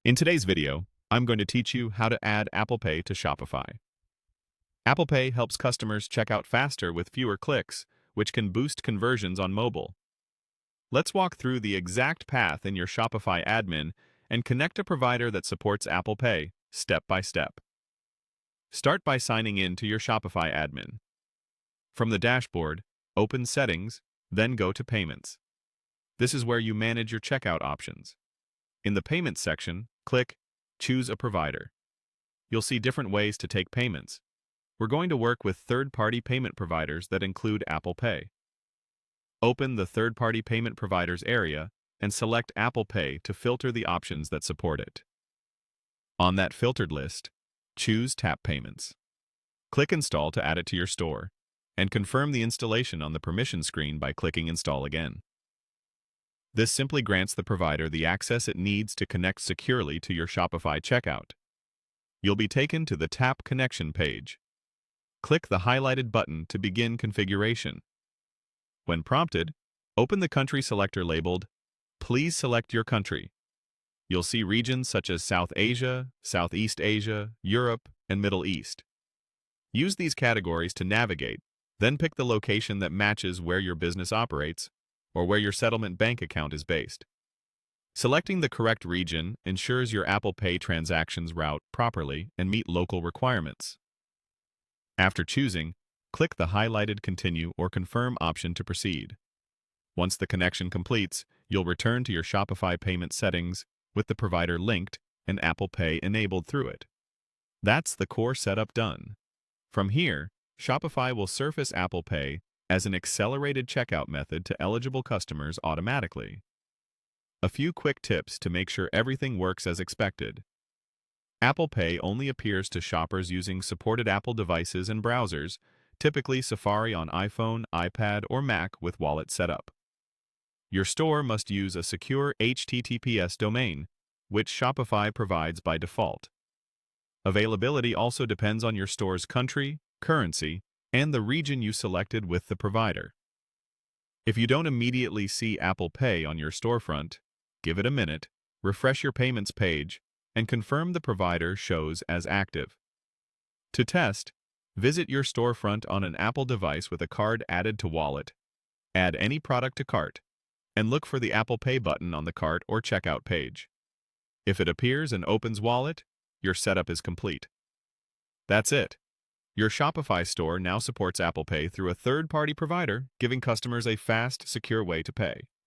In today's video, I'm going to teach you how to add Apple Pay to Shopify. Apple Pay helps customers check out faster with fewer clicks, which can boost conversions on mobile. Let's walk through the exact path in your Shopify admin and connect a provider that supports Apple Pay, step by step. Start by signing in to your Shopify admin. From the dashboard, open Settings, then go to Payments. This is where you manage your checkout options. In the Payments section, click Choose a Provider. You'll see different ways to take payments. We're going to work with third-party payment providers that include Apple Pay. Open the Third-Party Payment Providers area and select Apple Pay to filter the options that support it. On that filtered list, choose Tap Payments. Click Install to add it to your store, and confirm the installation on the permission screen by clicking Install again. This simply grants the provider the access it needs to connect securely to your Shopify checkout. You'll be taken to the Tap Connection page. Click the highlighted button to begin configuration. When prompted, open the country selector labeled Please select your country. You'll see regions such as South Asia, Southeast Asia, Europe, and Middle East. Use these categories to navigate, then pick the location that matches where your business operates or where your settlement bank account is based. Selecting the correct region ensures your Apple Pay transactions route properly and meet local requirements. After choosing, click the highlighted Continue or Confirm option to proceed. Once the connection completes, you'll return to your Shopify payment settings with the provider linked and Apple Pay enabled through it. That's the core setup done. From here, Shopify will surface Apple Pay as an accelerated checkout method to eligible customers automatically. A few quick tips to make sure everything works as expected. Apple Pay only appears to shoppers using supported Apple devices and browsers, typically Safari on iPhone, iPad, or Mac with wallet setup. Your store must use a secure HTTPS domain, which Shopify provides by default. Availability also depends on your store's country, currency, and the region you selected with the provider. If you don't immediately see Apple Pay on your storefront, give it a minute, refresh your payments page, and confirm the provider shows as active. To test, visit your storefront on an Apple device with a card added to wallet, add any product to cart, and look for the Apple Pay button on the cart or checkout page. If it appears and opens wallet, your setup is complete. That's it. Your Shopify store now supports Apple Pay through a third-party provider, giving customers a fast, secure way to pay.